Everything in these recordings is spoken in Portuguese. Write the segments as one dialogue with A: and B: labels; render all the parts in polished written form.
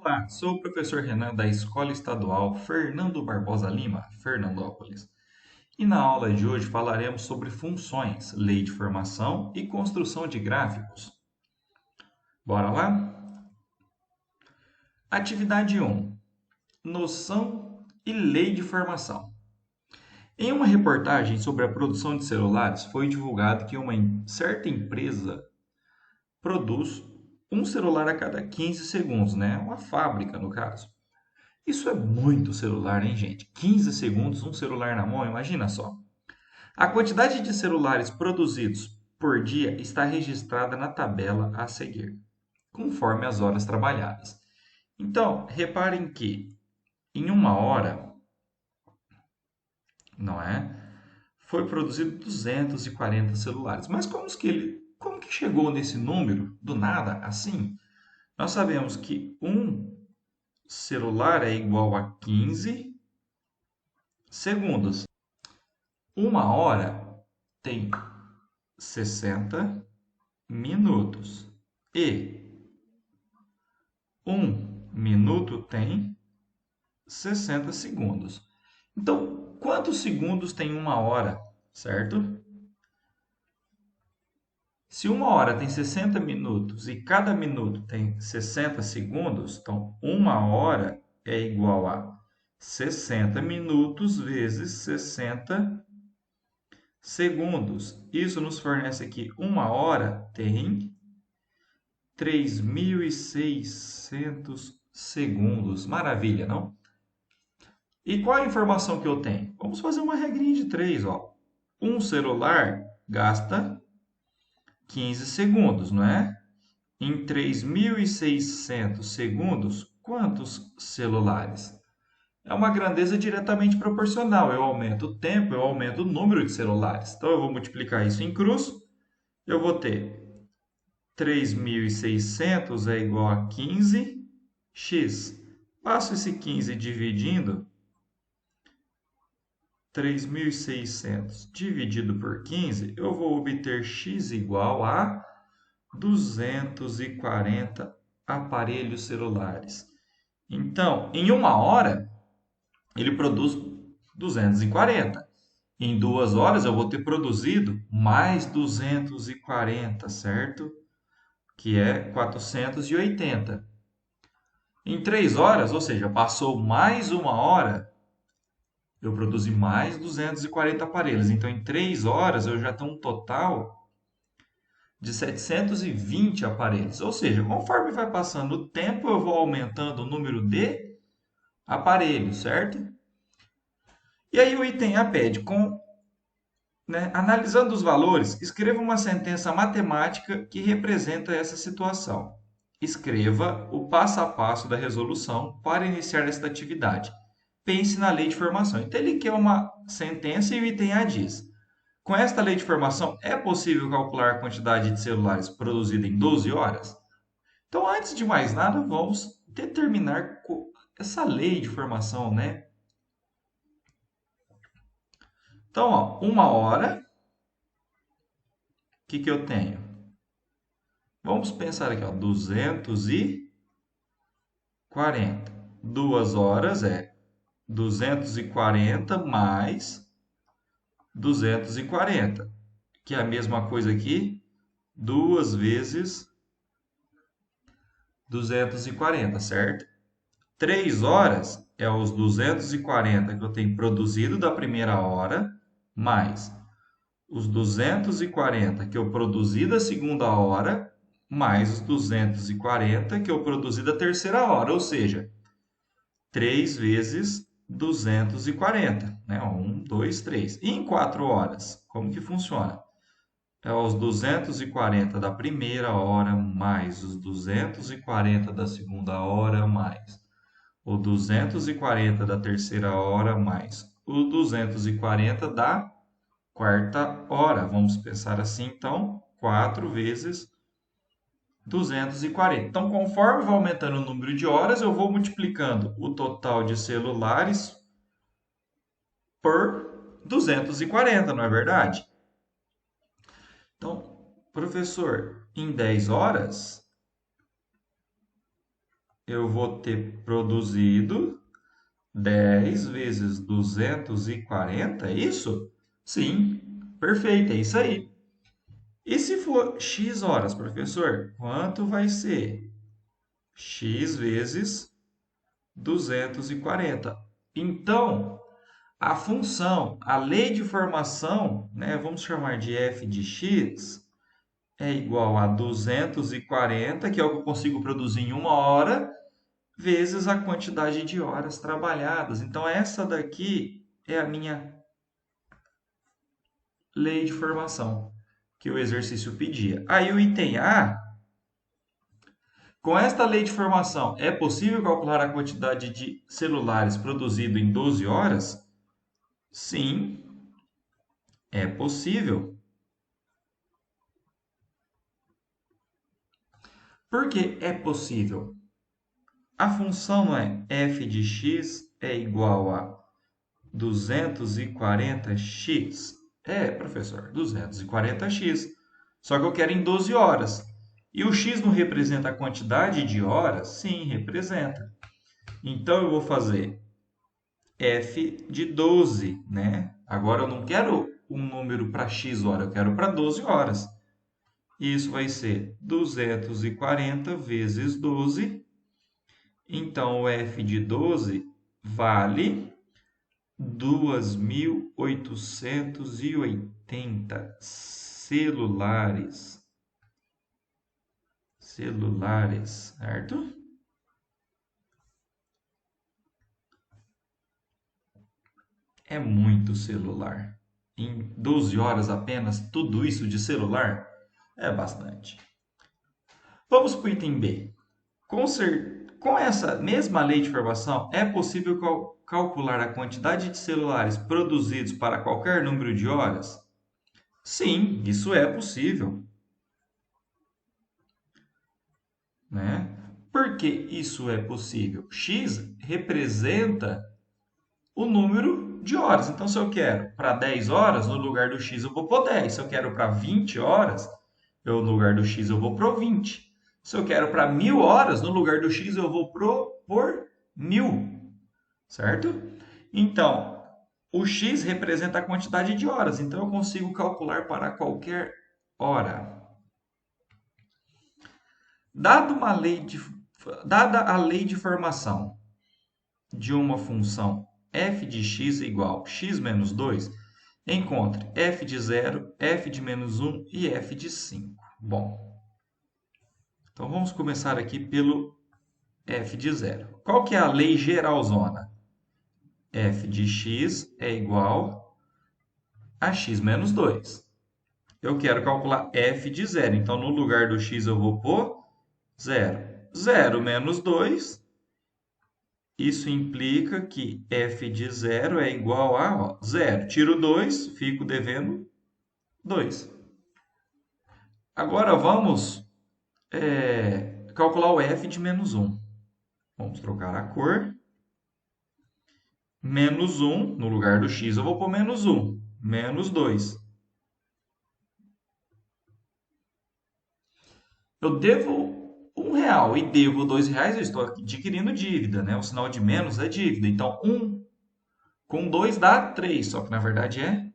A: Olá, sou o professor Renan da Escola Estadual Fernando Barbosa Lima, Fernandópolis. E na aula de hoje falaremos sobre funções, lei de formação e construção de gráficos. Bora lá? Atividade 1. Noção e lei de formação. Em uma reportagem sobre a produção de celulares, foi divulgado que uma certa empresa produz um celular a cada 15 segundos, né? Uma fábrica, no caso. Isso é muito celular, hein, gente? 15 segundos, um celular na mão, imagina só. A quantidade de celulares produzidos por dia está registrada na tabela a seguir, conforme as horas trabalhadas. Então, reparem que em uma hora, não é? Foi produzido 240 celulares. Mas como que chegou nesse número do nada assim? Nós sabemos que um celular é igual a 15 segundos. Uma hora tem 60 minutos e um minuto tem 60 segundos. Então, quantos segundos tem uma hora, certo? Se uma hora tem 60 minutos e cada minuto tem 60 segundos, então uma hora é igual a 60 minutos vezes 60 segundos. Isso nos fornece aqui uma hora tem 3.600 segundos. Maravilha, não? E qual a informação que eu tenho? Vamos fazer uma regrinha de 3, ó. Um celular gasta 15 segundos, não é? Em 3.600 segundos, quantos celulares? É uma grandeza diretamente proporcional. Eu aumento o tempo, eu aumento o número de celulares. Então, eu vou multiplicar isso em cruz. Eu vou ter 3.600 é igual a 15x. Passo esse 15 dividindo 3.600 dividido por 15, eu vou obter x igual a 240 aparelhos celulares. Então, em uma hora, ele produz 240. Em 2 horas, eu vou ter produzido mais 240, certo? Que é 480. Em 3 horas, ou seja, passou mais uma hora, eu produzi mais 240 aparelhos. Então, em 3 horas, eu já tenho um total de 720 aparelhos. Ou seja, conforme vai passando o tempo, eu vou aumentando o número de aparelhos, certo? E aí o item A pede, analisando os valores, escreva uma sentença matemática que representa essa situação. Escreva o passo a passo da resolução para iniciar esta atividade. Pense na lei de formação. Então, ele quer uma sentença e o item A diz: com esta lei de formação, é possível calcular a quantidade de celulares produzida em 12 horas? Então, antes de mais nada, vamos determinar essa lei de formação, né? Então, ó, uma hora, o que eu tenho? Vamos pensar aqui, ó, 240. 2 horas é 240 mais 240, que é a mesma coisa aqui, 2 vezes 240, certo? 3 horas é os 240 que eu tenho produzido da primeira hora, mais os 240 que eu produzi da segunda hora, mais os 240 que eu produzi da terceira hora, ou seja, 3 vezes 240, né? 1, 2, 3. E em 4 horas, como que funciona? É os 240 da primeira hora, mais os 240 da segunda hora, mais o 240 da terceira hora, mais o 240 da quarta hora. Vamos pensar assim, então, 4 vezes 240. Então, conforme vai aumentando o número de horas, eu vou multiplicando o total de celulares por 240, não é verdade? Então, professor, em 10 horas, eu vou ter produzido 10 vezes 240, é isso? Sim, perfeito, é isso aí. E se for x horas, professor, quanto vai ser? X vezes 240. Então, a função, a lei de formação, né, vamos chamar de f de x, é igual a 240, que é o que eu consigo produzir em uma hora, vezes a quantidade de horas trabalhadas. Então, essa daqui é a minha lei de formação que o exercício pedia. Aí o item A, com esta lei de formação, é possível calcular a quantidade de celulares produzido em 12 horas? Sim, é possível. Por que é possível? A função é f de x é igual a 240x. É, professor, 240x. Só que eu quero em 12 horas. E o x não representa a quantidade de horas? Sim, representa. Então eu vou fazer f de 12, né? Agora eu não quero um número para x hora, eu quero para 12 horas. Isso vai ser 240 vezes 12. Então o f de 12 vale 2.880 celulares. Celulares, certo? É muito celular. Em 12 horas apenas, tudo isso de celular é bastante. Vamos para o item B. Com essa mesma lei de formação, é possível calcular a quantidade de celulares produzidos para qualquer número de horas? Sim, isso é possível, né? Por que isso é possível? X representa o número de horas. Então, se eu quero para 10 horas, no lugar do X eu vou pôr 10. Se eu quero para 20 horas, no lugar do X eu vou pôr 20. Se eu quero para 1.000 horas, no lugar do X eu vou pôr 1.000, certo? Então, o X representa a quantidade de horas, então eu consigo calcular para qualquer hora. Dada a lei de formação de uma função f de x igual a x menos 2, encontre f de 0, f de menos 1 e f de 5. Bom, então vamos começar aqui pelo f de 0. Qual que é a lei geralzona? F de x é igual a x menos 2. Eu quero calcular f de 0, então no lugar do x eu vou pôr 0. 0 menos 2, isso implica que f de 0 é igual a 0. Tiro 2, fico devendo 2. Agora vamos calcular o f de menos 1. Vamos trocar a cor. Menos 1, no lugar do x eu vou pôr menos 1. Menos 2. Eu devo R$ 1 e devo R$ 2, eu estou adquirindo dívida, né? O sinal de menos é dívida. Então, 1 com 2 dá 3, só que na verdade é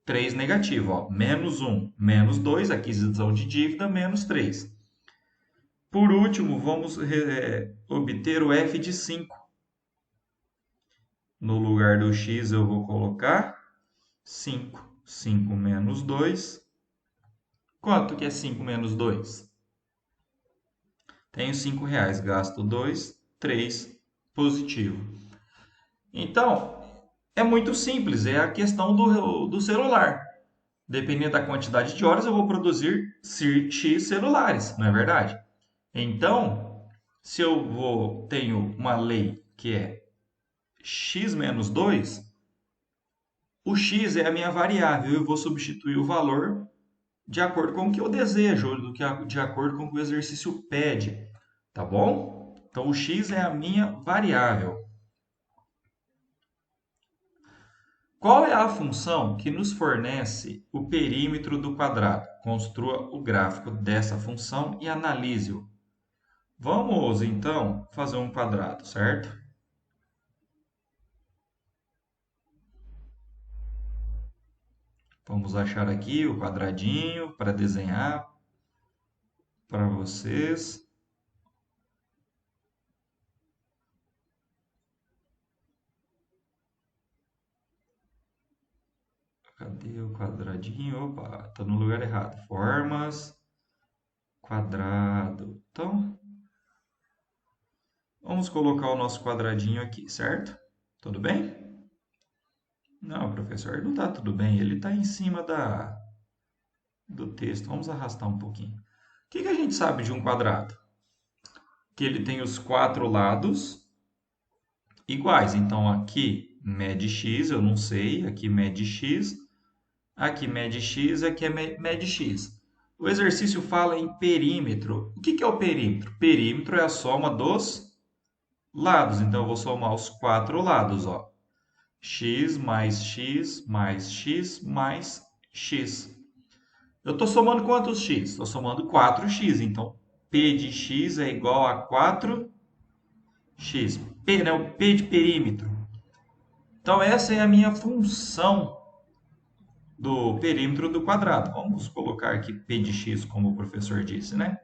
A: 3 negativo. Ó. Menos 1, menos 2, aquisição de dívida, menos 3. Por último, vamos obter o f de 5. No lugar do x eu vou colocar 5. 5 menos 2. Quanto que é 5 menos 2? Tenho R$ 5, gasto 2, 3, positivo. Então, é muito simples, é a questão do celular. Dependendo da quantidade de horas, eu vou produzir X celulares, não é verdade? Então, se eu tenho uma lei que é x menos 2, o x é a minha variável, eu vou substituir o valor de acordo com o que eu desejo, de acordo com o que o exercício pede, tá bom? Então, o x é a minha variável. Qual é a função que nos fornece o perímetro do quadrado? Construa o gráfico dessa função e analise-o. Vamos, então, fazer um quadrado, certo? Vamos achar aqui o quadradinho para desenhar para vocês. Cadê o quadradinho? Opa, tá no lugar errado. Formas, quadrado. Então, vamos colocar o nosso quadradinho aqui, certo? Tudo bem? Não, professor, não tá tudo bem. Ele tá em cima do texto. Vamos arrastar um pouquinho. O que que a gente sabe de um quadrado? Que ele tem os quatro lados iguais. Então, aqui mede x, eu não sei. Aqui mede x. Aqui mede x, aqui mede x. O exercício fala em perímetro. O que que é o perímetro? Perímetro é a soma dos lados. Então, eu vou somar os quatro lados, ó. X mais x mais x mais x. Eu estou somando quantos x? Estou somando 4x. Então, P de x é igual a 4x. P, né? O P de perímetro. Então, essa é a minha função do perímetro do quadrado. Vamos colocar aqui P de x, como o professor disse, né?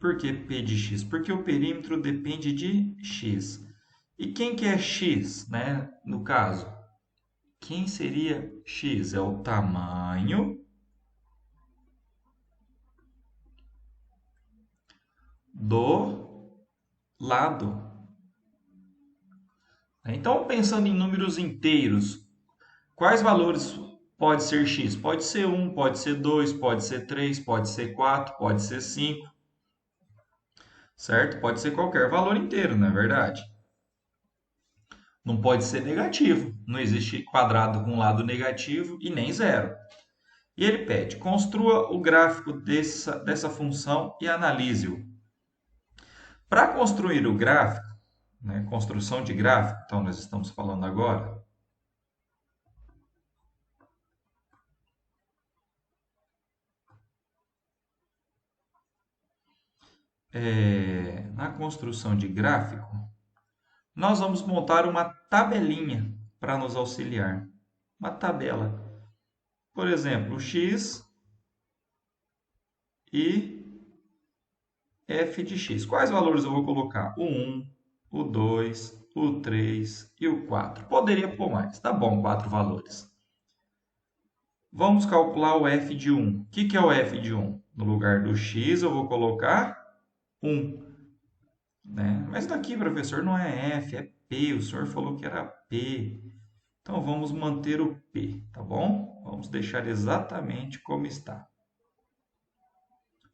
A: Por que P de x? Porque o perímetro depende de x. E quem que é x, né? No caso, quem seria x? É o tamanho do lado. Então, pensando em números inteiros, quais valores pode ser x? Pode ser 1, pode ser 2, pode ser 3, pode ser 4, pode ser 5, certo? Pode ser qualquer valor inteiro, não é verdade? Não pode ser negativo. Não existe quadrado com lado negativo e nem zero. E ele pede, construa o gráfico dessa função e analise-o. Para construir o gráfico, né, construção de gráfico, então nós estamos falando agora, na construção de gráfico, nós vamos montar uma tabelinha para nos auxiliar. Uma tabela. Por exemplo, x e f de x. Quais valores eu vou colocar? O 1, o 2, o 3 e o 4. Poderia pôr mais. Tá bom, 4 valores. Vamos calcular o f de 1. O que é o f de 1? No lugar do x eu vou colocar 1. Né? Mas daqui, professor, não é f, é p. O senhor falou que era p. Então vamos manter o p, tá bom? Vamos deixar exatamente como está.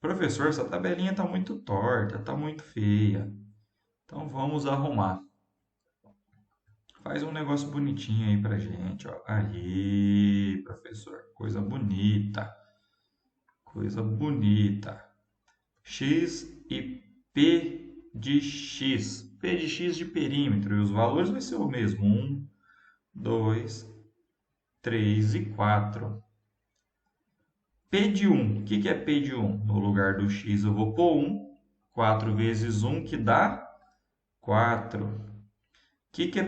A: Professor, essa tabelinha está muito torta, está muito feia. Então vamos arrumar. Faz um negócio bonitinho aí pra gente, ó. Aí, professor, coisa bonita. Coisa bonita. X e P de X. P de X de perímetro. E os valores vai ser o mesmo. 1, 2, 3 e 4. P de 1. O que é P de 1? No lugar do X eu vou pôr 1. 4 vezes 1 que dá 4. O que é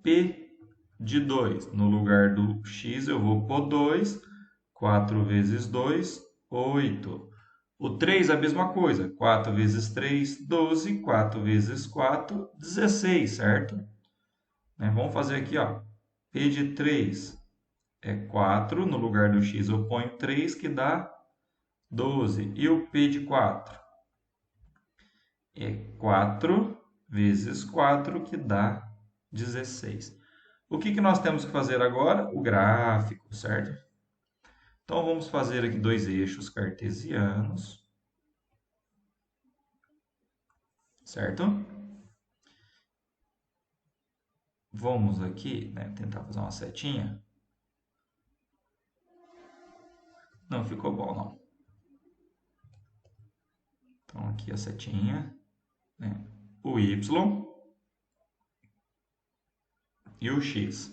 A: P de 2? No lugar do x eu vou pôr 2. 4 vezes 2, 8. O 3 é a mesma coisa. 4 vezes 3, 12. 4 vezes 4, 16, certo? Vamos fazer aqui, ó. P de 3 é 4. No lugar do x eu ponho 3, que dá 12. E o P de 4? É 4 vezes 4, que dá 16. O que nós temos que fazer agora? O gráfico, certo? Então, vamos fazer aqui dois eixos cartesianos, certo? Vamos aqui, né, tentar fazer uma setinha. Não ficou bom, não. Então, aqui a setinha, né, o y e o x.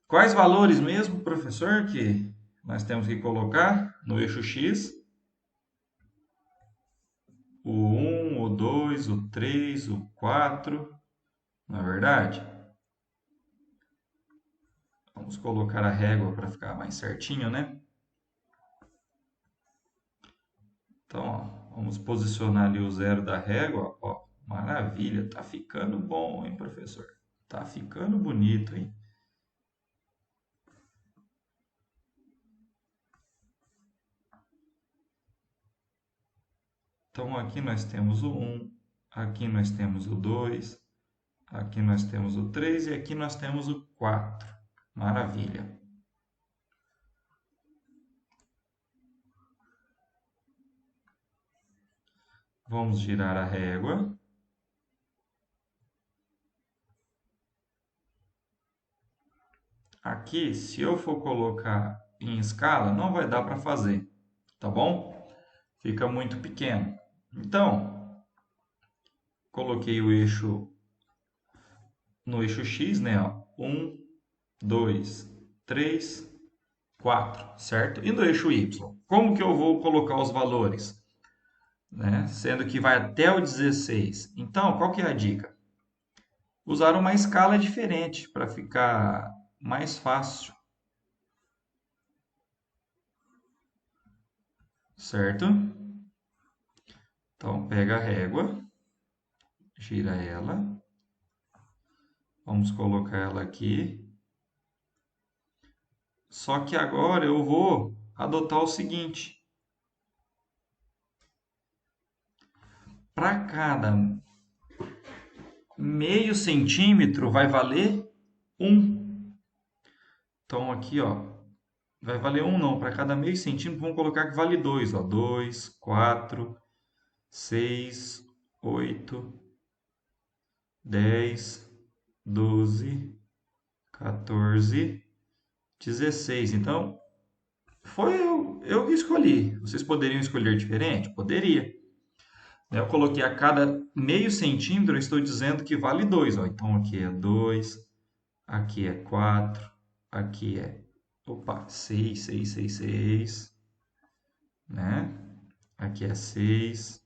A: Quais valores mesmo, professor, que nós temos que colocar no eixo x? o 1, o 2, o 3, o 4, não é verdade? Vamos colocar a régua para ficar mais certinho, né? Então, ó, vamos posicionar ali o zero da régua. Ó, maravilha, tá ficando bom, hein, professor? Tá ficando bonito, hein? Então, aqui nós temos o 1, aqui nós temos o 2, aqui nós temos o 3 e aqui nós temos o 4. Maravilha. Vamos girar a régua. Aqui, se eu for colocar em escala, não vai dar para fazer, tá bom? Fica muito pequeno. Então, coloquei o eixo no eixo X, né? 1, 2, 3, 4, certo? E no eixo Y, como que eu vou colocar os valores? Né? Sendo que vai até o 16. Então, qual que é a dica? Usar uma escala diferente para ficar mais fácil, certo? Então, pega a régua, gira ela, vamos colocar ela aqui. Só que agora eu vou adotar o seguinte: para cada meio centímetro vai valer 1. Então aqui, ó, vai valer 1 não, para cada meio centímetro vamos colocar que vale 2, ó, 2, 4, 6, 8, 10, 12, 14, 16. Então, foi eu que escolhi. Vocês poderiam escolher diferente? Poderia. Eu coloquei a cada meio centímetro, eu estou dizendo que vale 2. Ó. Então, aqui é 2, aqui é 4, aqui é, opa, 6, 6, 6, 6, né? Aqui é 6,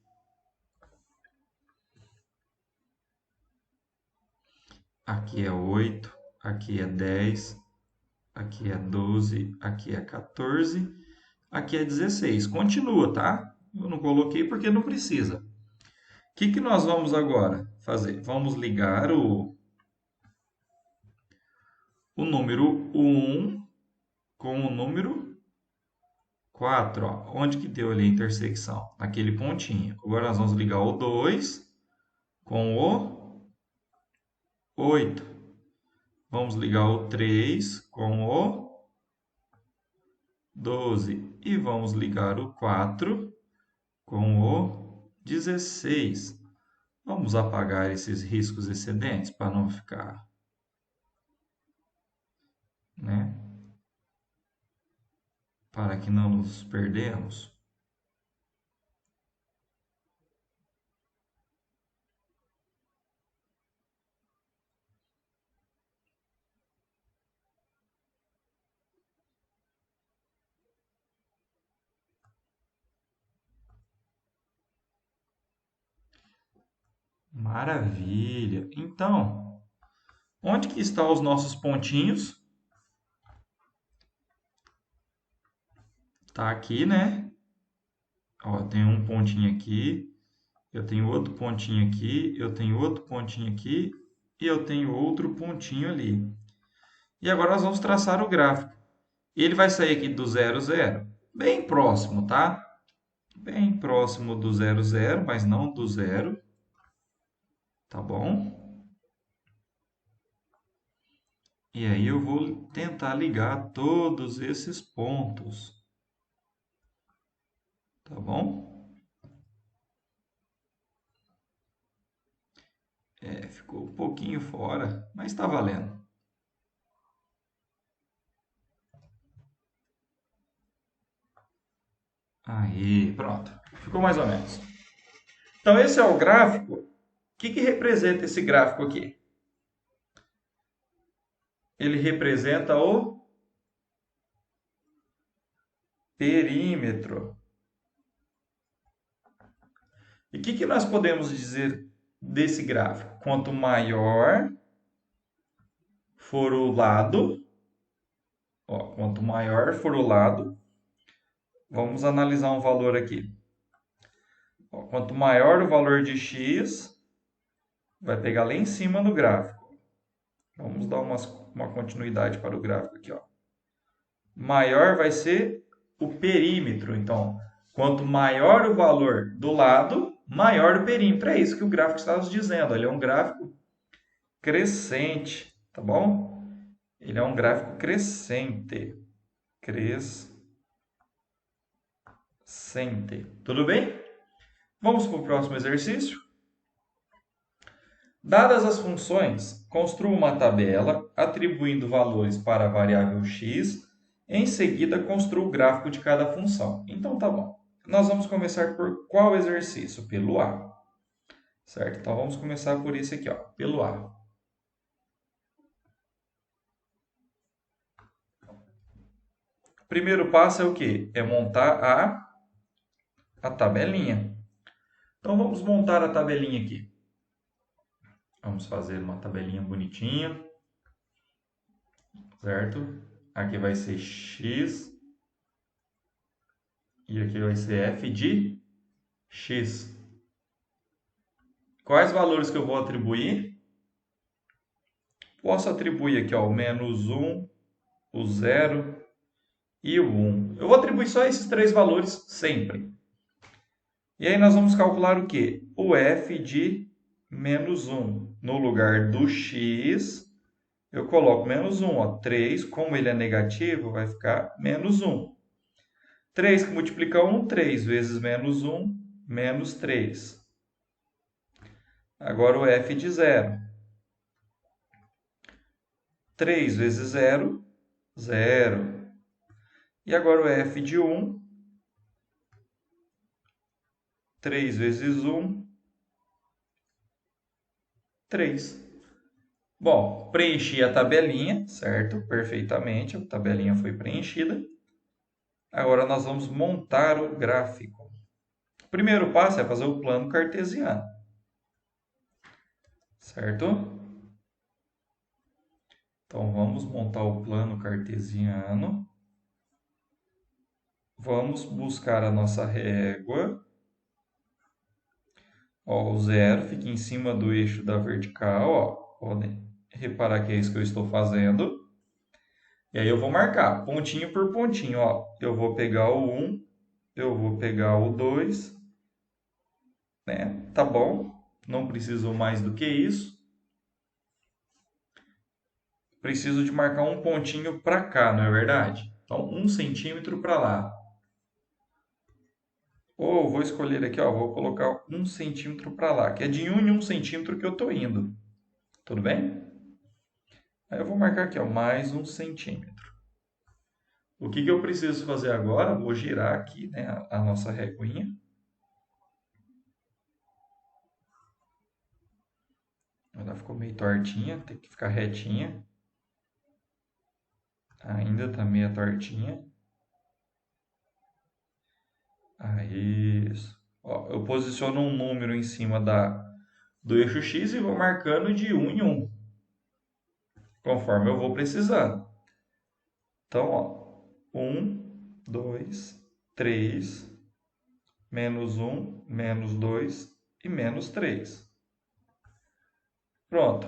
A: aqui é 8, aqui é 10, aqui é 12, aqui é 14, aqui é 16. Continua, tá? Eu não coloquei porque não precisa. O que nós vamos agora fazer? Vamos ligar o número 1 com o número 4, ó. Onde que deu ali a intersecção? Naquele pontinho. Agora nós vamos ligar o 2 com o 8. Vamos ligar o 3 com o 12. E vamos ligar o 4 com o 16. Vamos apagar esses riscos excedentes para não ficar, né? Para que não nos perdemos. Maravilha. Então, onde que estão os nossos pontinhos? Tá aqui, né? Ó, tem um pontinho aqui, eu tenho outro pontinho aqui, eu tenho outro pontinho aqui e eu tenho outro pontinho ali. E agora nós vamos traçar o gráfico. Ele vai sair aqui do 0, 0, bem próximo, tá? Bem próximo do 0, 0, mas não do 0, tá bom? E aí eu vou tentar ligar todos esses pontos, tá bom? É, ficou um pouquinho fora, mas está valendo. Aí, pronto. Ficou mais ou menos. Então, esse é o gráfico. O que representa esse gráfico aqui? Ele representa o perímetro. E o que nós podemos dizer desse gráfico? Quanto maior for o lado, ó, quanto maior for o lado, vamos analisar um valor aqui. Ó, quanto maior o valor de x, vai pegar lá em cima no gráfico. Vamos dar uma continuidade para o gráfico aqui, ó. Maior vai ser o perímetro. Então, quanto maior o valor do lado, maior o perímetro. É isso que o gráfico está nos dizendo. Ele é um gráfico crescente, tá bom? Ele é um gráfico crescente. Crescente. Tudo bem? Vamos para o próximo exercício. Dadas as funções, construa uma tabela atribuindo valores para a variável x. Em seguida, construa o gráfico de cada função. Então, tá bom. Nós vamos começar por qual exercício? Pelo A. Certo? Então, vamos começar por esse aqui, ó, pelo A. O primeiro passo é o quê? É montar a tabelinha. Então, vamos montar a tabelinha aqui. Vamos fazer uma tabelinha bonitinha. Certo? Aqui vai ser x. E aqui vai ser f de x. Quais valores que eu vou atribuir? Posso atribuir aqui, ó, o menos 1, o 0 e o 1. Eu vou atribuir só esses três valores sempre. E aí nós vamos calcular o quê? O f de menos 1. No lugar do x, eu coloco menos 1. Ó. 3, como ele é negativo, vai ficar menos 1. 3 que multiplica 1, 3 vezes menos 1, menos 3. Agora o f de 0. 3 vezes 0, 0. E agora o f de 1. 3 vezes 1, 3. Bom, preenchi a tabelinha, certo? Perfeitamente, a tabelinha foi preenchida. Agora nós vamos montar o gráfico. O primeiro passo é fazer o plano cartesiano, certo? Então, vamos montar o plano cartesiano. Vamos buscar a nossa régua. Ó, o 0 fica em cima do eixo da vertical. Ó. Podem reparar que é isso que eu estou fazendo. E aí eu vou marcar pontinho por pontinho. Ó. Eu vou pegar o 1, eu vou pegar o 2. Né? Tá bom? Não preciso mais do que isso. Preciso de marcar um pontinho para cá, não é verdade? Então, 1 centímetro para lá. Ou vou escolher aqui, ó, vou colocar 1 centímetro para lá, que é de 1 em 1 centímetro que eu estou indo. Tudo bem? Aí eu vou marcar aqui, ó, mais 1 centímetro. O que eu preciso fazer agora? Vou girar aqui, né, a nossa reguinha. Ela ficou meio tortinha, tem que ficar retinha. Ainda está meio tortinha. Aí, isso. Ó, eu posiciono um número em cima do eixo X e vou marcando de 1 em 1, conforme eu vou precisando. Então, ó, 1, 2, 3, menos 1, menos 2 e menos 3. Pronto,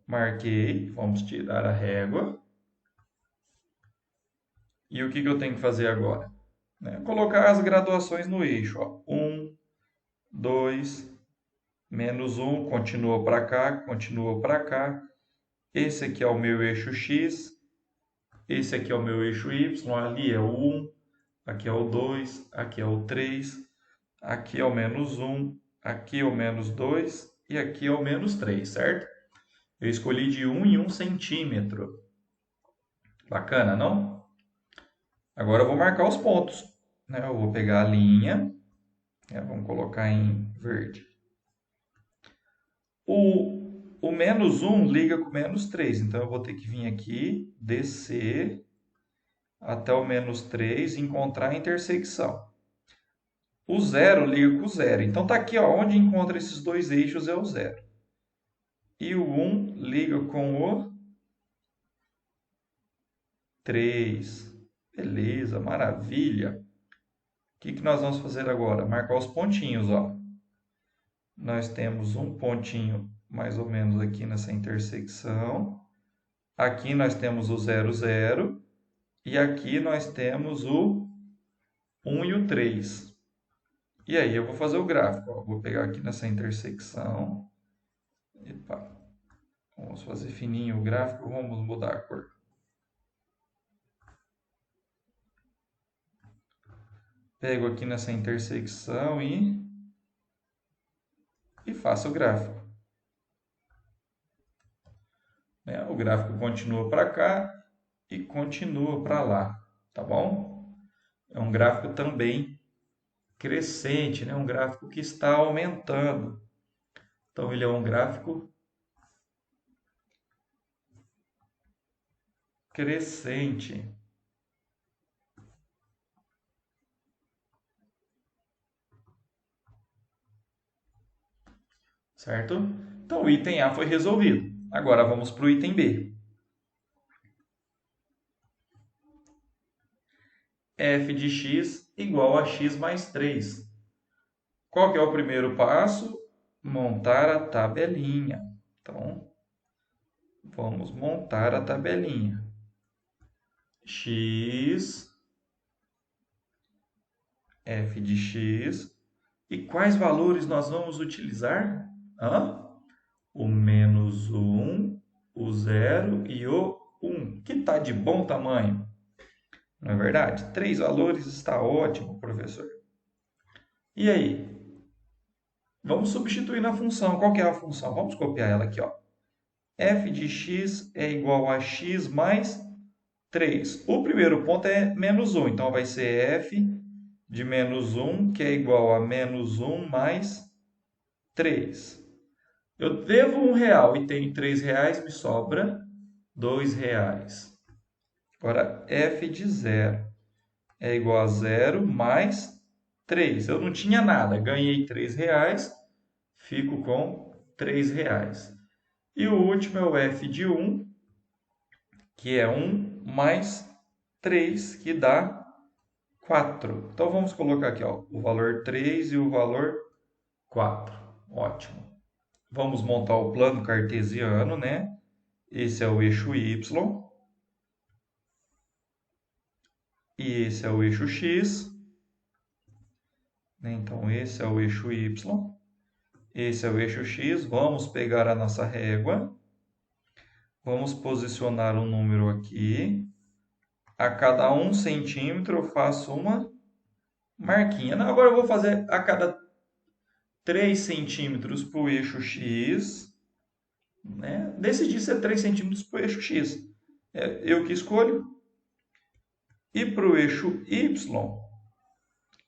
A: marquei, vamos tirar a régua. E o que eu tenho que fazer agora? Colocar as graduações no eixo. Ó. 1, 2, menos 1, continua para cá, continua para cá. Esse aqui é o meu eixo X, esse aqui é o meu eixo Y, ali é o 1, aqui é o 2, aqui é o 3, aqui é o menos 1, aqui é o menos 2 e aqui é o menos 3, certo? Eu escolhi de 1 em 1 centímetro. Bacana, não? Agora eu vou marcar os pontos. Eu vou pegar a linha, vamos colocar em verde. O menos 1 liga com o menos 3, então eu vou ter que vir aqui, descer até o menos 3 e encontrar a intersecção. O zero liga com o zero. Então tá aqui, ó, onde encontra esses dois eixos é o zero. E o 1 liga com o 3. Beleza, maravilha. O que nós vamos fazer agora? Marcar os pontinhos, ó. Nós temos um pontinho mais ou menos aqui nessa intersecção. Aqui nós temos o 0, 0. E aqui nós temos o 1 e o 3. E aí eu vou fazer o gráfico. Ó. Vou pegar aqui nessa intersecção. Epa. Vamos fazer fininho o gráfico. Vamos mudar a cor. Pego aqui nessa intersecção e faço o gráfico. Né? O gráfico continua para cá e continua para lá, tá bom? É um gráfico também crescente, né? Um gráfico que está aumentando. Então, ele é um gráfico crescente. Certo? Então, o item A foi resolvido. Agora, vamos para o item B. F de x igual a x mais 3. Qual que é o primeiro passo? Montar a tabelinha. Então, vamos montar a tabelinha. X, f de x. E quais valores nós vamos utilizar? O menos 1, o 0 e o 1, que está de bom tamanho. Não é verdade? 3 valores está ótimo, professor. E aí? Vamos substituir na função. Qual que é a função? Vamos copiar ela aqui, ó. F de x é igual a x mais 3. O primeiro ponto é menos 1, então vai ser f de menos 1, que é igual a menos 1 mais 3. Eu devo R$1 e tenho R$3, me sobra R$2. Agora, f de 0 é igual a 0 mais 3. Eu não tinha nada, ganhei R$3, fico com R$3. E o último é o f de 1, que é 1 mais 3, que dá 4. Então, vamos colocar aqui ó, o valor 3 e o valor 4. Ótimo. Vamos montar o plano cartesiano, né? Esse é o eixo Y. E esse é o eixo X. Então, esse é o eixo Y. Esse é o eixo X. Vamos pegar a nossa régua. Vamos posicionar um número aqui. A cada 1 centímetro eu faço uma marquinha. Não, agora eu vou fazer a cada 3 centímetros para o eixo X. Né? Decidi ser 3 centímetros para o eixo X. É eu que escolho. E para o eixo Y,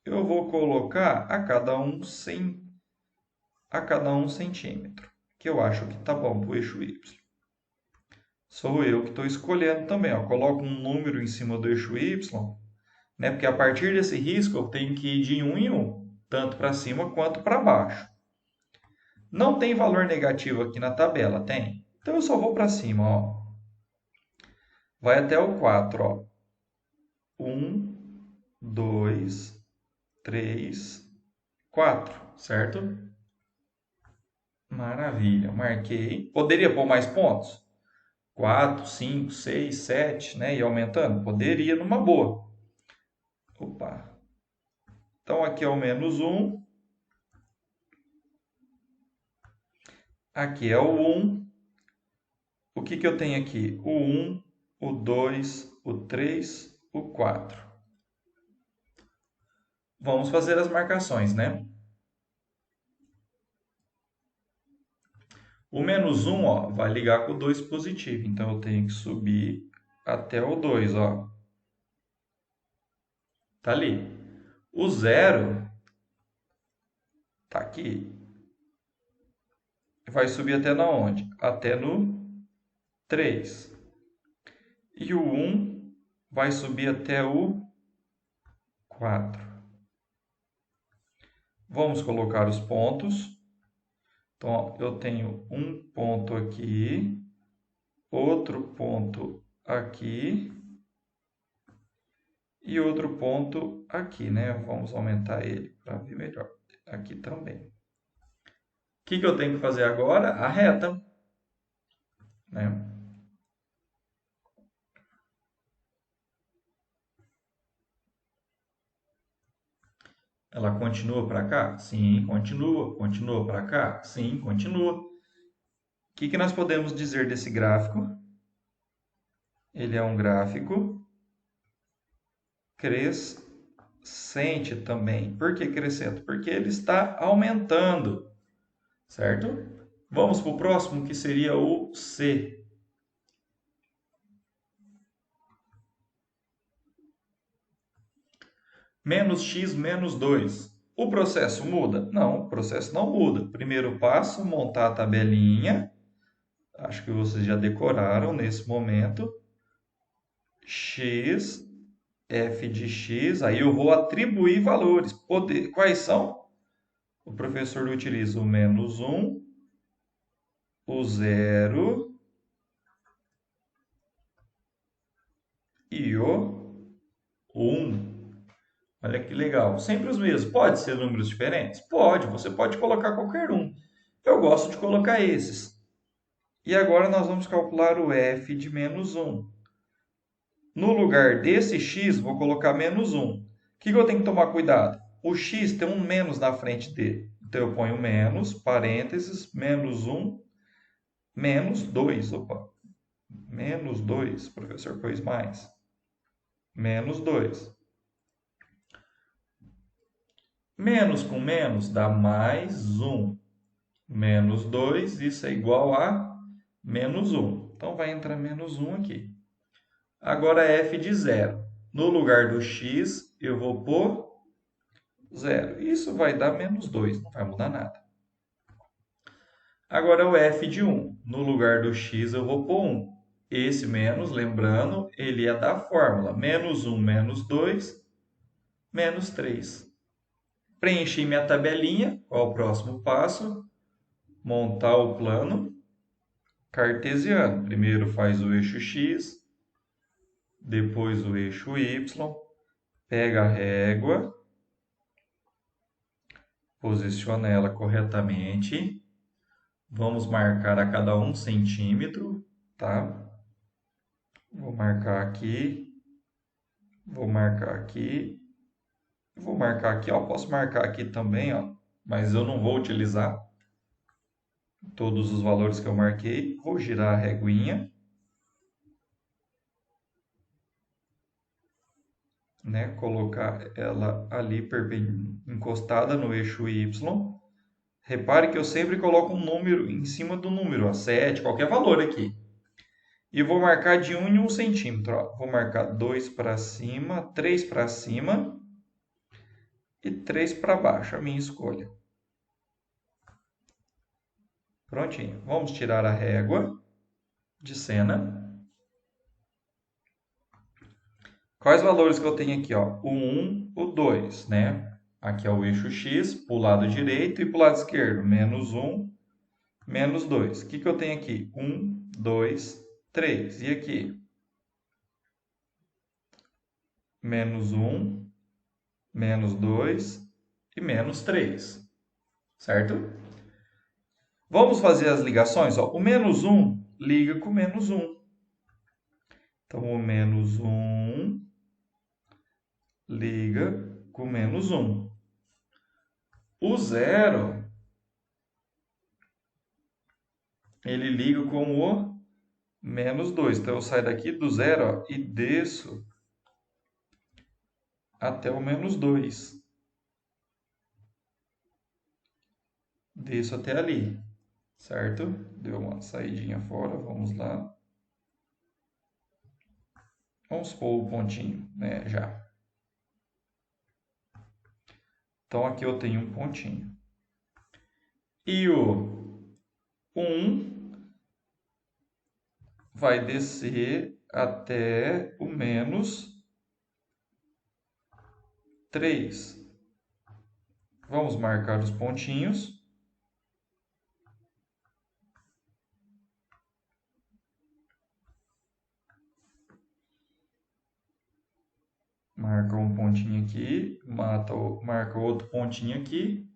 A: eu vou colocar a cada 1 centímetro, que eu acho que está bom para o eixo Y. Sou eu que estou escolhendo também. Ó. Coloco um número em cima do eixo Y, né? Porque a partir desse risco eu tenho que ir de 1 em 1, tanto para cima quanto para baixo. Não tem valor negativo aqui na tabela, tem? Então eu só vou para cima. Ó. Vai até o 4. Ó. 1, 2, 3, 4, certo? Maravilha, marquei. Poderia pôr mais pontos? 4, 5, 6, 7, né? E aumentando? Poderia numa boa. Opa. Então, aqui é o menos 1. Aqui é o 1. O que eu tenho aqui? O 1, o 2, o 3, o 4. Vamos fazer as marcações, né? O menos 1, ó, vai ligar com o 2 positivo. Então, eu tenho que subir até o 2, ó. Tá ali. O 0 tá aqui. Vai subir até na onde? Até no 3. E o 1 vai subir até o 4. Vamos colocar os pontos. Então, ó, eu tenho um ponto aqui, outro ponto aqui e outro ponto aqui, né? Vamos aumentar ele para ver melhor. Aqui também. O que eu tenho que fazer agora? A reta, né? Ela continua para cá? Sim, continua. Continua para cá? Sim, continua. O que nós podemos dizer desse gráfico? Ele é um gráfico crescente também. Por que crescente? Porque ele está aumentando, certo? Vamos para o próximo, que seria o C. Menos x menos 2. O processo muda? Não, o processo não muda. Primeiro passo, montar a tabelinha. Acho que vocês já decoraram nesse momento. X, f de x. Aí eu vou atribuir valores. Quais são? O professor utiliza o menos 1, o 0 e o 1. Olha que legal. Sempre os mesmos. Pode ser números diferentes? Pode. Você pode colocar qualquer um. Eu gosto de colocar esses. E agora nós vamos calcular o f de menos 1. No lugar desse x, vou colocar menos 1. O que eu tenho que tomar cuidado? O x tem um menos na frente dele. Então eu ponho menos, parênteses, menos 1, menos 2. Opa, menos 2. O professor pôs mais. Menos 2. Menos com menos dá mais 1. Menos 2, isso é igual a menos 1. Então vai entrar menos 1 aqui. Agora f de 0. No lugar do x, eu vou pôr 0. Isso vai dar menos 2, não vai mudar nada. Agora o f de 1. No lugar do x, eu vou pôr 1. Esse menos, lembrando, ele é da fórmula. Menos 1, menos 2, menos 3. Preenchi minha tabelinha. Qual o próximo passo? Montar o plano cartesiano. Primeiro faz o eixo x, depois o eixo y. Pega a régua, posiciona ela corretamente. Vamos marcar a cada 1 centímetro, tá? Vou marcar aqui, vou marcar aqui, vou marcar aqui, ó. Posso marcar aqui também, ó, mas eu não vou utilizar todos os valores que eu marquei. Vou girar a reguinha, né? Colocar ela ali encostada no eixo Y. Repare que eu sempre coloco um número em cima do número, ó, 7, qualquer valor aqui. E vou marcar de 1 em 1 centímetro. Ó. Vou marcar 2 para cima, 3 para cima e 3 para baixo, a minha escolha. Prontinho. Vamos tirar a régua de cena. Quais valores que eu tenho aqui? Ó? O 1, o 2, né? Aqui é o eixo X, para o lado direito e para o lado esquerdo. Menos 1, menos 2. O que eu tenho aqui? 1, 2, 3. E aqui? Menos 1, menos 2 e menos 3. Certo? Vamos fazer as ligações? Ó, o menos 1 liga com o menos 1. Então, o menos 1 liga com o menos 1. O 0, ele liga com o menos 2. Então, eu saio daqui do 0 ó, e desço até o menos 2. Desço até ali, certo? Deu uma saidinha fora, vamos lá. Vamos pôr o pontinho, né, já. Então, aqui eu tenho um pontinho. E o 1 vai descer até o menos 3. Vamos marcar os pontinhos. Marca um pontinho aqui, marca outro pontinho aqui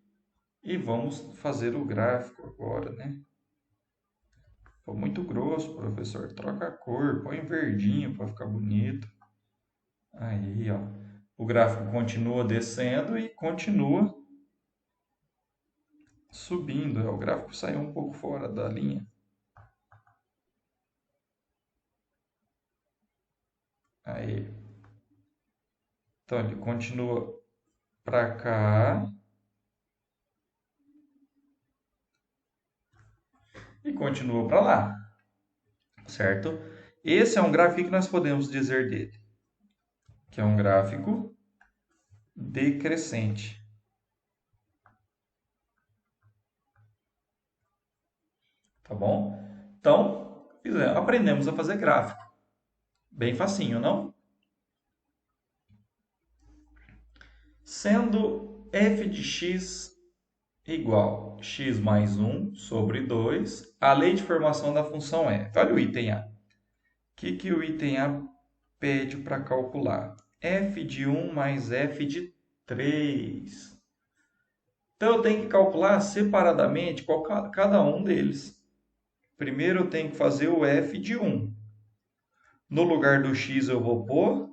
A: e vamos fazer o gráfico agora, né? Ficou muito grosso, professor. Troca a cor, põe verdinho para ficar bonito. Aí, ó. O gráfico continua descendo e continua subindo. O gráfico saiu um pouco fora da linha. Aí. Então, ele continua para cá. E continua para lá. Certo? Esse é um gráfico que nós podemos dizer dele. Que é um gráfico decrescente. Tá bom? Então, aprendemos a fazer gráfico. Bem facinho, não? Sendo f de x igual a x mais 1 sobre 2, a lei de formação da função f. Olha o item A. O que o item A pede para calcular? F de 1 mais f de 3. Então, eu tenho que calcular separadamente cada um deles. Primeiro, eu tenho que fazer o f de 1. No lugar do x, eu vou pôr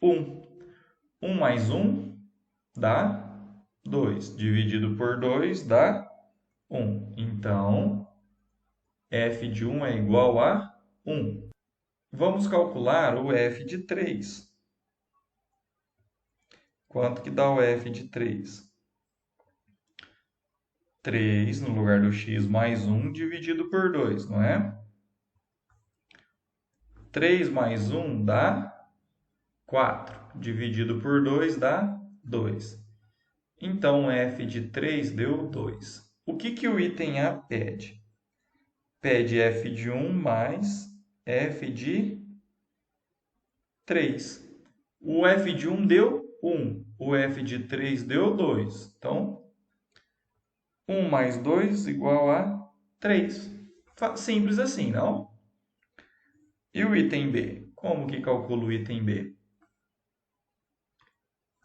A: 1. 1 mais 1 dá 2. Dividido por 2 dá 1. Então, f de 1 é igual a 1. Vamos calcular o f de 3. Quanto que dá o f de 3? 3 no lugar do x mais 1 dividido por 2, não é? 3 mais 1 dá 4. Dividido por 2 dá 2. Então, f de 3 deu 2. O que o item A pede? Pede f de 1 mais f de 3. O f de 1 deu 1. O f de 3 deu 2. Então, 1 mais 2 igual a 3. Simples assim, não? E o item B? Como que calcula o item B?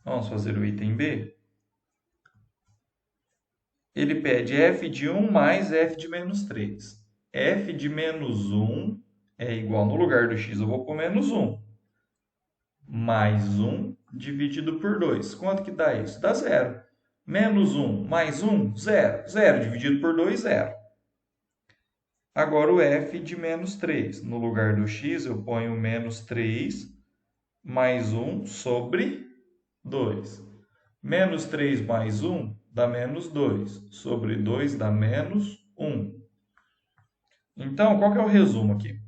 A: Vamos fazer o item B. Ele pede f de 1 mais f de menos 3. F de menos 1 é igual, no lugar do x eu vou pôr menos 1. Mais 1 dividido por 2. Quanto que dá isso? Dá 0. Menos 1 mais 1, 0. 0 dividido por 2, 0. Agora o f de menos 3. No lugar do x eu ponho menos 3 mais 1 sobre 2. Menos 3 mais 1 dá menos 2. Sobre 2 dá menos 1. Então, qual que é o resumo aqui?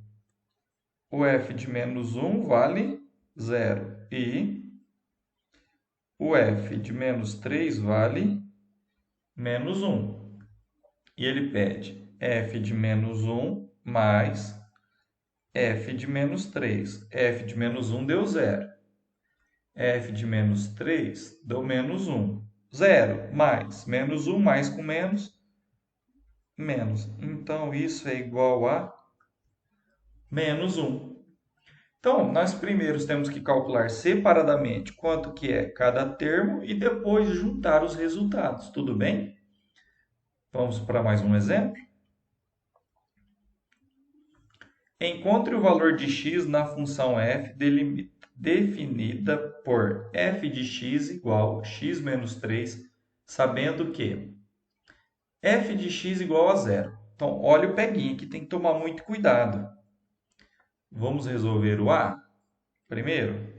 A: O f de menos 1 vale 0. E o f de menos 3 vale menos 1. E ele pede f de menos 1 mais f de menos 3. F de menos 1 deu 0. F de menos 3 deu menos 1. 0 mais menos 1 mais com menos, menos. Então, isso é igual a menos 1. Então, nós primeiros temos que calcular separadamente quanto que é cada termo e depois juntar os resultados, tudo bem? Vamos para mais um exemplo. Encontre o valor de x na função f definida por f de x igual a x menos 3, sabendo que f de x igual a 0. Então, olha o peguinho aqui, tem que tomar muito cuidado. Vamos resolver o A primeiro?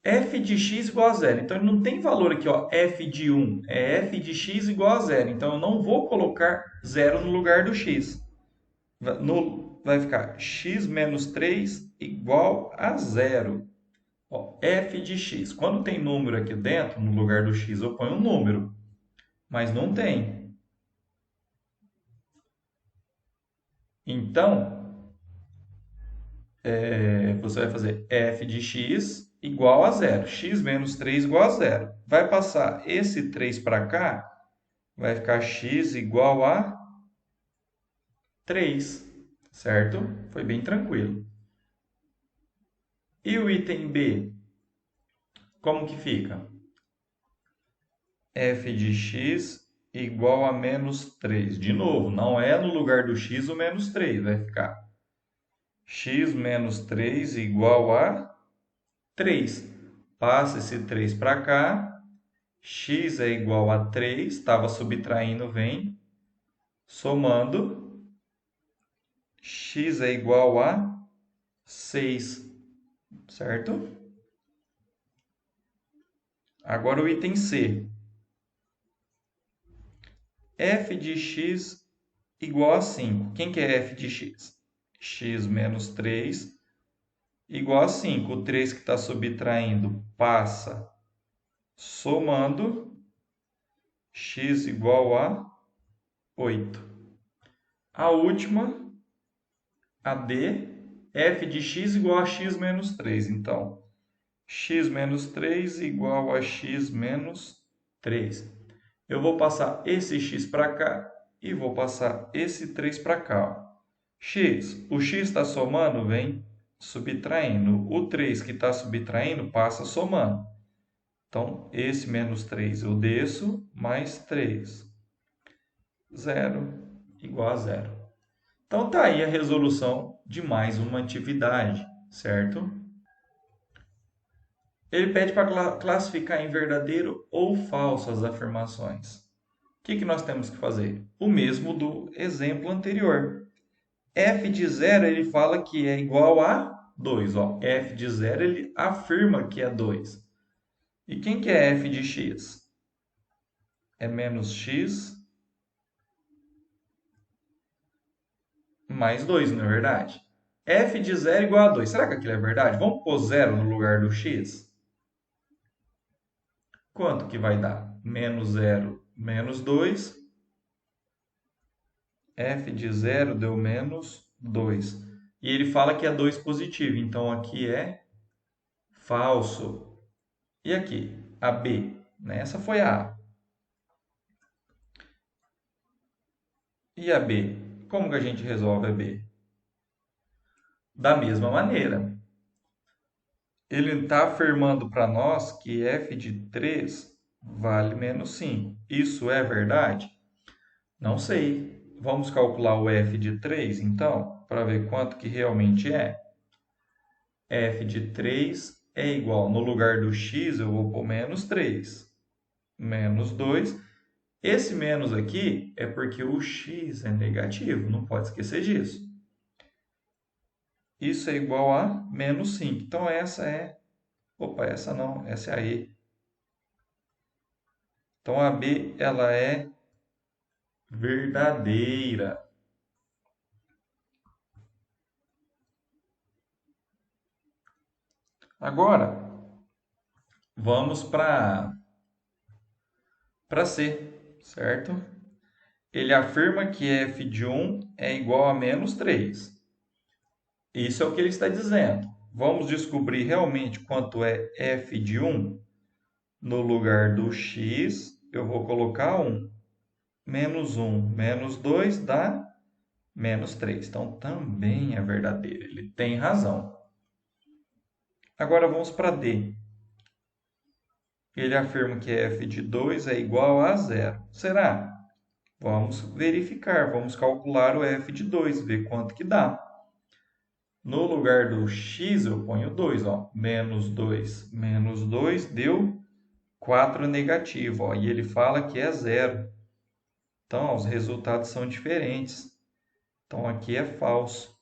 A: F de x igual a 0. Então, ele não tem valor aqui, ó, f de 1. É f de x igual a 0. Então, eu não vou colocar 0 no lugar do x. Vai ficar x menos 3 igual a 0. Ó, f de x. Quando tem número aqui dentro, no lugar do x, eu ponho um número. Mas não tem. Então, você vai fazer f de x igual a zero. X menos 3 igual a zero. Vai passar esse 3 para cá, vai ficar x igual a 3, certo? Foi bem tranquilo. E o item B, como que fica? F de x igual a menos 3. De novo, não é no lugar do x o menos 3, vai ficar x menos 3 igual a 3. Passa esse 3 para cá, x é igual a 3, estava subtraindo, vem, somando, x é igual a 6, certo? Agora o item C. F de x igual a 5. Quem que é f de x? X menos 3 igual a 5. O 3 que está subtraindo passa somando, x igual a 8. A última, a D, f de x igual a x menos 3. Então, x menos 3 igual a x menos 3. Eu vou passar esse x para cá e vou passar esse 3 para cá. Ó. O x está somando, vem subtraindo. O 3 que está subtraindo passa somando. Então, esse menos 3 eu desço, mais 3. 0 igual a 0. Então, está aí a resolução de mais uma atividade, certo? Ele pede para classificar em verdadeiro ou falso as afirmações. O que nós temos que fazer? O mesmo do exemplo anterior. F de 0 ele fala que é igual a 2. Ó. F de 0 ele afirma que é 2. E quem que é f de x? É menos x mais 2, não é verdade? F de 0 igual a 2. Será que aquilo é verdade? Vamos pôr 0 no lugar do x? Quanto que vai dar? Menos 0, menos 2. F de 0 deu menos 2. E ele fala que é 2 positivo, então aqui é falso. E aqui, a B, né? Essa foi a A. E a B? Como que a gente resolve a B? Da mesma maneira. Ele está afirmando para nós que f de 3 vale menos 5. Isso é verdade? Não sei. Vamos calcular o f de 3, então, para ver quanto que realmente é. F de 3 é igual, no lugar do x, eu vou pôr menos 3. Menos 2. Esse menos aqui é porque o x é negativo, não pode esquecer disso. Isso é igual a menos 5. Então, essa é... Opa, essa não, essa é a E. Então, a B, ela é verdadeira. Agora, vamos para C, certo? Ele afirma que f de 1 é igual a menos 3. Isso é o que ele está dizendo. Vamos descobrir realmente quanto é f de 1. No lugar do x, eu vou colocar 1. Menos 1 menos 2 dá menos 3. Então, também é verdadeiro. Ele tem razão. Agora, vamos para D. Ele afirma que f de 2 é igual a 0. Será? Vamos verificar. Vamos calcular o f de 2, ver quanto que dá. No lugar do x, eu ponho 2. Ó. Menos 2 deu 4 negativo. Ó. E ele fala que é 0. Então, ó, os resultados são diferentes. Então, aqui é falso.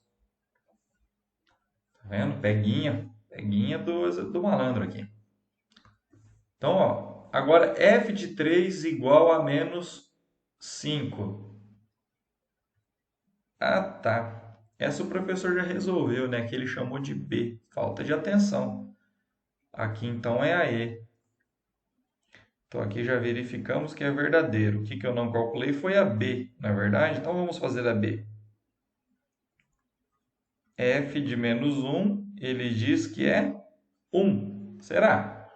A: Tá vendo? Peguinha do malandro aqui. Então, ó, agora f de 3 igual a menos 5. Ah, tá. Essa o professor já resolveu, né? Que ele chamou de B. Falta de atenção. Aqui, então, é a E. Então, aqui já verificamos que é verdadeiro. O que eu não calculei foi a B, não é verdade? Então, vamos fazer a B. f de menos 1, ele diz que é 1. Será?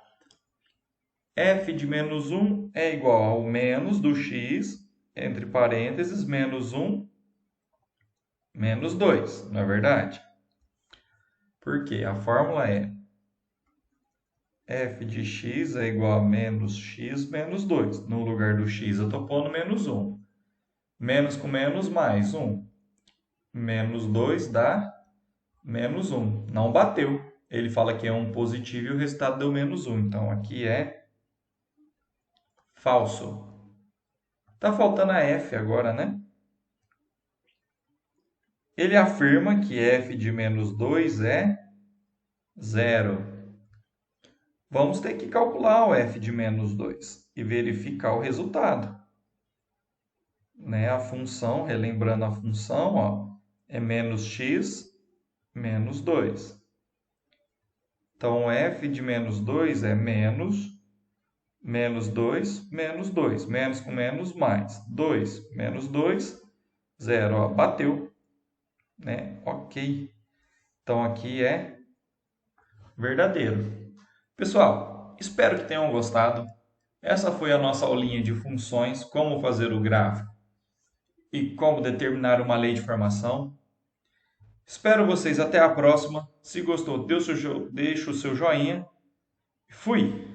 A: F de menos 1 é igual ao menos do x, entre parênteses, menos 1, menos 2, não é verdade? Porque a fórmula é f de x é igual a menos x menos 2. No lugar do x eu estou pondo menos 1. Menos com menos, mais 1. Menos 2 dá menos 1. Não bateu. Ele fala que é um positivo e o resultado deu menos 1. Então, aqui é falso. Está faltando a f agora, né? Ele afirma que f de menos 2 é 0. Vamos ter que calcular o f de menos 2 e verificar o resultado. Né? A função, relembrando a função, ó, é menos x menos 2. Então, f de menos 2 é menos 2, menos 2. Menos com menos, mais. 2, menos 2, 0. Ó, bateu. Né? Ok. Então, aqui é verdadeiro. Pessoal, espero que tenham gostado. Essa foi a nossa aulinha de funções, como fazer o gráfico e como determinar uma lei de formação. Espero vocês até a próxima. Se gostou, deixa o seu joinha. Fui!